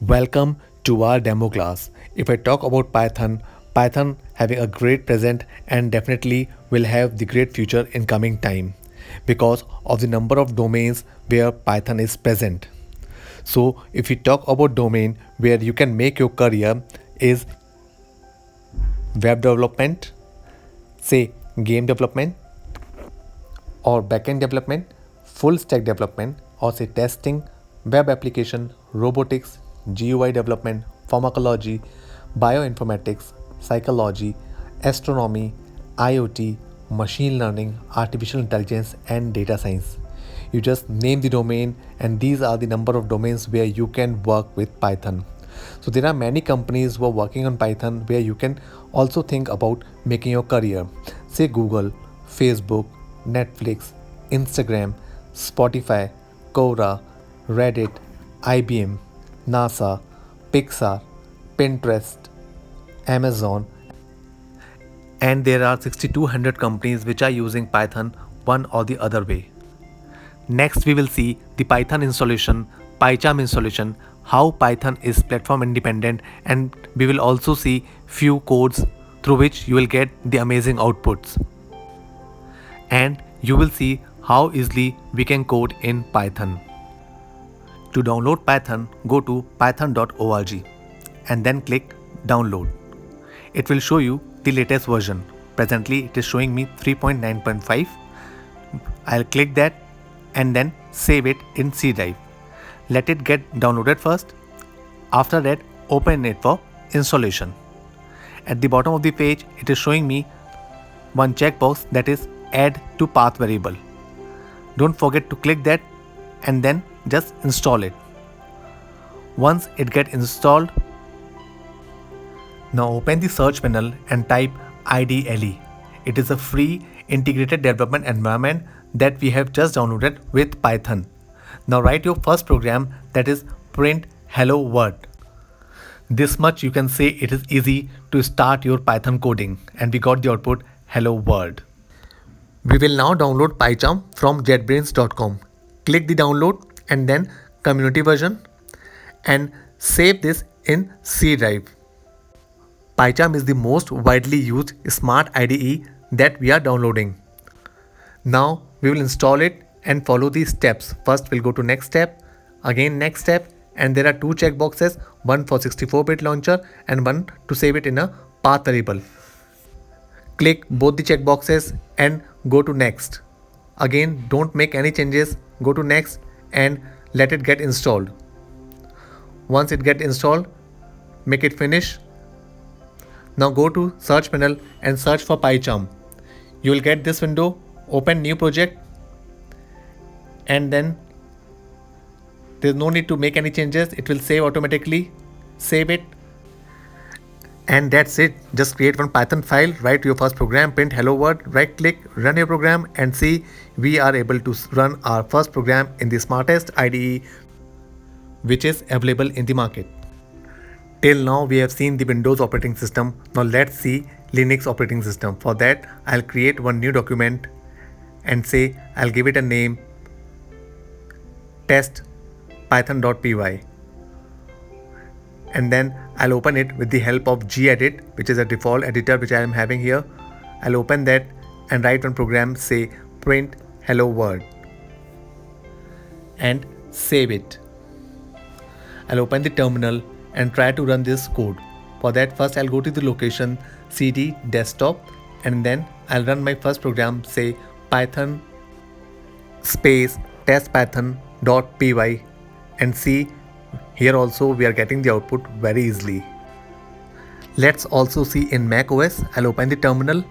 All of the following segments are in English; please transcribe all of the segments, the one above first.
Welcome to our demo class. If I talk about Python, Python having a great present and definitely will have the great future in coming time because of the number of domains where Python is present. So if we talk about domain where you can make your career is web development, say game development or backend development, full stack development or say testing, web application, robotics, GUI development, pharmacology, bioinformatics, psychology, astronomy, IoT, machine learning, artificial intelligence, and data science. You just name the domain, and these are the number of domains where you can work with Python. So there are many companies who are working on Python where you can also think about making your career. Say Google, Facebook, Netflix, Instagram, Spotify, Quora, Reddit, IBM, NASA, Pixar, Pinterest, Amazon, and there are 6200 companies which are using Python one or the other way. Next, we will see the Python installation, PyCharm installation, how Python is platform independent, and we will also see few codes through which you will get the amazing outputs. And you will see how easily we can code in Python. To download Python, go to python.org and then click download. It will show you the latest version. Presently, it is showing me 3.9.5. I'll click that and then save it in C drive. Let it get downloaded first. After that, open it for installation. At the bottom of the page, it is showing me one checkbox that is add to path variable. Don't forget to click that and then just install it. Once it gets installed, now open the search panel and type IDLE. It is a free integrated development environment that we have just downloaded with Python. Now write your first program, that is print hello world. This much you can say it is easy to start your Python coding, and we got the output hello world. We will now download PyCharm from jetbrains.com. Click the download and then community version and save this in C drive. PyCharm is the most widely used smart IDE that we are downloading. Now we will install it and follow these steps. First we'll go to next step, again next step, and there are two checkboxes, one for 64-bit launcher and one to save it in a path variable. Click both the checkboxes and go to next. Again, don't make any changes, go to next and let it get installed. Once it gets installed, make it finish. Now go to search panel and search for PyCharm. You will get this window, open new project, and then there's no need to make any changes. It will save automatically. Save it. And that's it. Just create one Python file, write your first program, print hello world, right click, run your program, and see we are able to run our first program in the smartest IDE which is available in the market. Till now we have seen the Windows operating system. Now let's see Linux operating system. For that I'll create one new document and say I'll give it a name test python.py, and then I'll open it with the help of gedit, which is a default editor which I am having here. I'll open that and write one program, say print hello world, and save it. I'll open the terminal and try to run this code. For that first I'll go to the location cd desktop and then I'll run my first program, say python space test python.py, and see here also we are getting the output very easily. Let's also see in Mac OS. I'll open the terminal,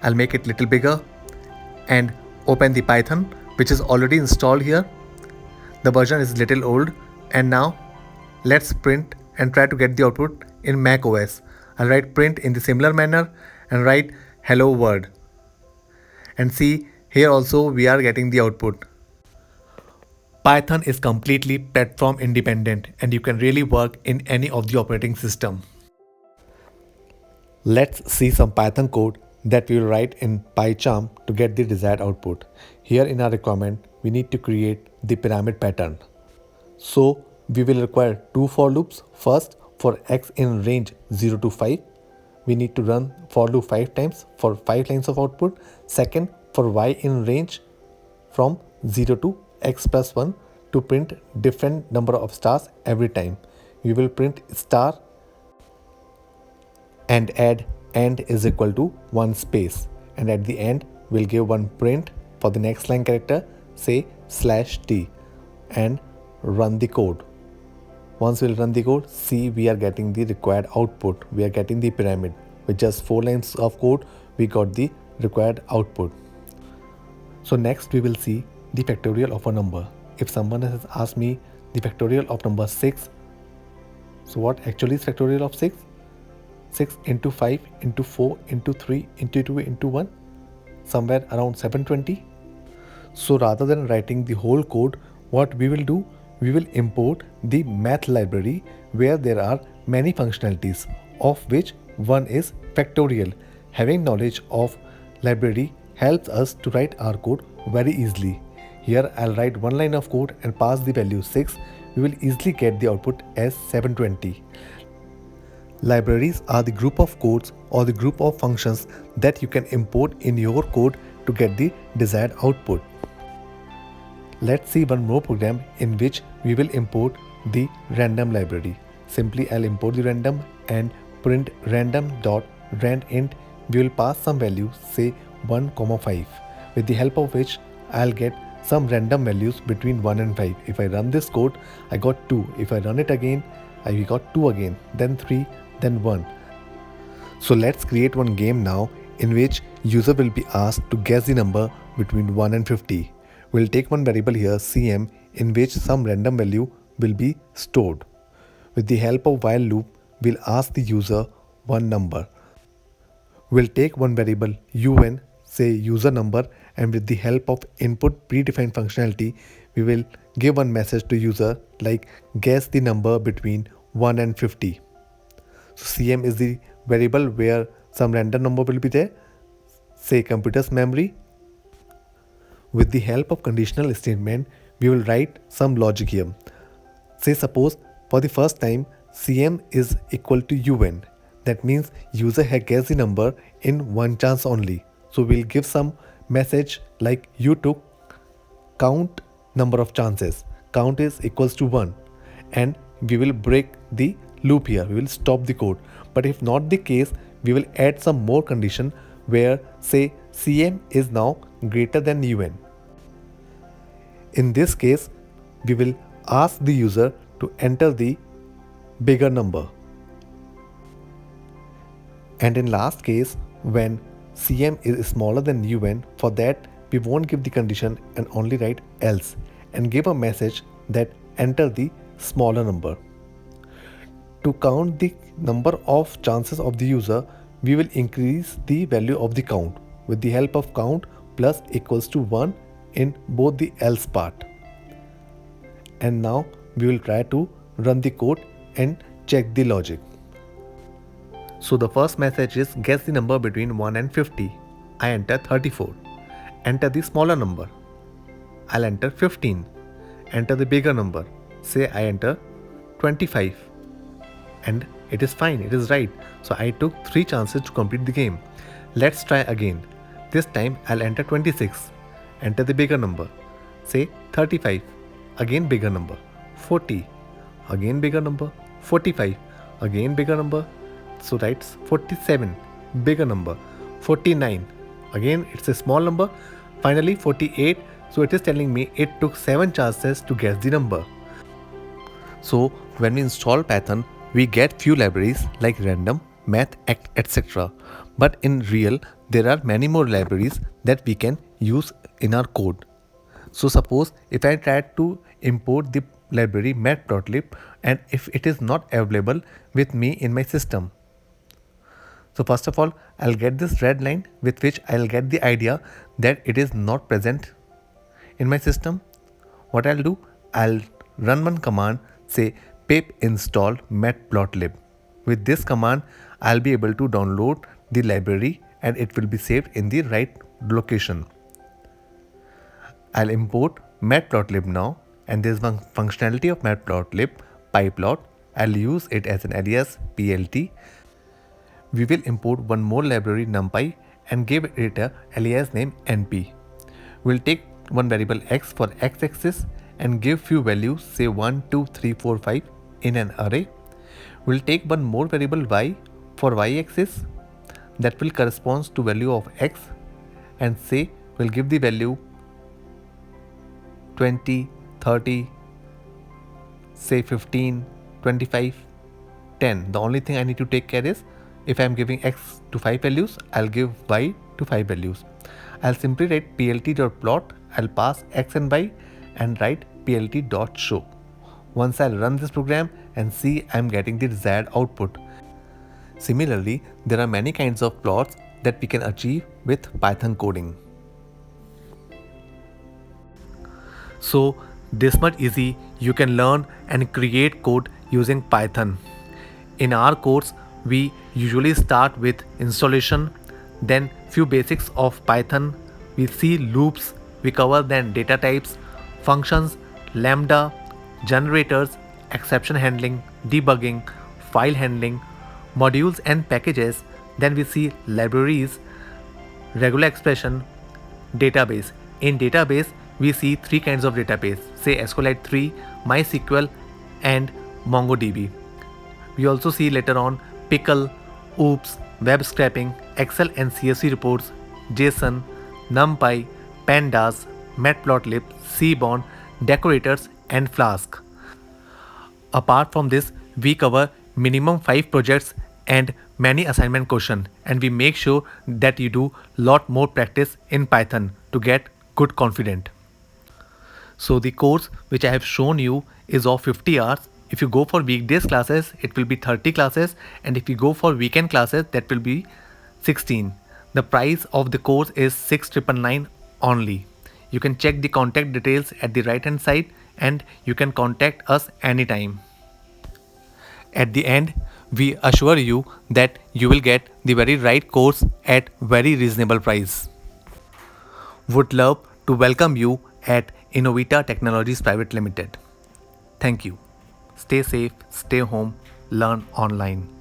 I'll make it little bigger and open the Python which is already installed here. The version is little old, and now let's print and try to get the output in Mac OS. I'll write print in the similar manner and write hello world, and see here also we are getting the output. Python is completely platform independent and you can really work in any of the operating system. Let's see some Python code that we will write in PyCharm to get the desired output. Here in our requirement, we need to create the pyramid pattern. So we will require two for loops. First, for x in range 0 to 5, we need to run for loop 5 times for 5 lines of output. Second, for y in range from 0 to x plus 1 to print different number of stars every time. We will print star and add end is equal to 1 space, and at the end we'll give one print for the next line character, say /t, and run the code. Once we'll run the code, see we are getting the required output. We are getting the pyramid. With just 4 lines of code, we got the required output. So next we will see the factorial of a number. If someone has asked me the factorial of number 6, so what actually is factorial of 6? 6 into 5 into 4 into 3 into 2 into 1, somewhere around 720. So rather than writing the whole code, what we will do, we will import the math library where there are many functionalities, of which one is factorial. Having knowledge of library helps us to write our code very easily. Here I'll write one line of code and pass the value 6. We will easily get the output as 720. Libraries are the group of codes or the group of functions that you can import in your code to get the desired output. Let's see one more program in which we will import the random library. Simply I'll import the random and print random.randint. We will pass some value, say 1, 5, with the help of which I'll get some random values between 1 and 5. If I run this code, I got 2. If I run it again, I got 2 again, then 3, then 1. So let's create one game now in which user will be asked to guess the number between 1 and 50. We'll take one variable here, cm, in which some random value will be stored. With the help of while loop, we'll ask the user one number. We'll take one variable un, say user number, and with the help of input predefined functionality, we will give one message to user like guess the number between 1 and 50. So cm is the variable where some random number will be there, say computer's memory. With the help of conditional statement, we will write some logic here. Say suppose for the first time cm is equal to un. That means user has guessed the number in one chance only. So we'll give some message like you took count number of chances. Count is equals to 1, and we will break the loop here. We will stop the code. But if not the case, we will add some more condition where say cm is now greater than un. In this case, we will ask the user to enter the bigger number. And in last case, when cm is smaller than un, for that we won't give the condition and only write else and give a message that enter the smaller number. To count the number of chances of the user, we will increase the value of the count with the help of count plus equals to 1 in both the else part. And now we will try to run the code and check the logic. So the first message is guess the number between 1 and 50. I enter 34. Enter the smaller number. I'll enter 15. Enter the bigger number. Say I enter 25. And it is fine, it is right. So I took 3 chances to complete the game. Let's try again. This time I'll enter 26. Enter the bigger number. Say 35. Again bigger number. 40. Again bigger number. 45. Again bigger number. So writes 47. Bigger number. 49. Again it's a small number. Finally 48. So it is telling me it took 7 chances to guess the number. So when we install Python, we get few libraries like random, math, etc. But in real, there are many more libraries that we can use in our code. So suppose if I try to import the library matplotlib and if it is not available with me in my system. So first of all, I'll get this red line with which I'll get the idea that it is not present in my system. What I'll do, I'll run one command, say pip install matplotlib. With this command, I'll be able to download the library and it will be saved in the right location. I'll import matplotlib now and there's one functionality of matplotlib, pyplot. I'll use it as an alias plt. We will import one more library numpy and give it a alias name np. We'll take one variable x for x-axis and give few values, say 1, 2, 3, 4, 5 in an array. We'll take one more variable y for y-axis that will correspond to value of x, and say we'll give the value 20, 30, say 15, 25, 10. The only thing I need to take care is if I'm giving x to 5 values, I'll give y to 5 values. I'll simply write plt.plot, I'll pass x and y and write plt.show. Once I'll run this program and see I'm getting the desired output. Similarly, there are many kinds of plots that we can achieve with Python coding. So this much easy, you can learn and create code using Python. In our course, we usually start with installation, then few basics of Python. We see loops, we cover then data types, functions, lambda, generators, exception handling, debugging, file handling, modules and packages. Then we see libraries, regular expression, database. In database, we see three kinds of database, say SQLite 3, MySQL and MongoDB. We also see later on Pickle, OOPS, web scraping, Excel and CSV reports, JSON, NumPy, Pandas, Matplotlib, Seaborn, decorators and Flask. Apart from this, we cover minimum 5 projects and many assignment questions, and we make sure that you do lot more practice in Python to get good confident. So the course which I have shown you is of 50 hours. If you go for weekdays classes, it will be 30 classes, and if you go for weekend classes, that will be 16. The price of the course is 6,999 only. You can check the contact details at the right hand side and you can contact us anytime. At the end, we assure you that you will get the very right course at very reasonable price. Would love to welcome you at Innovita Technologies Private Limited. Thank you. Stay safe, stay home, learn online.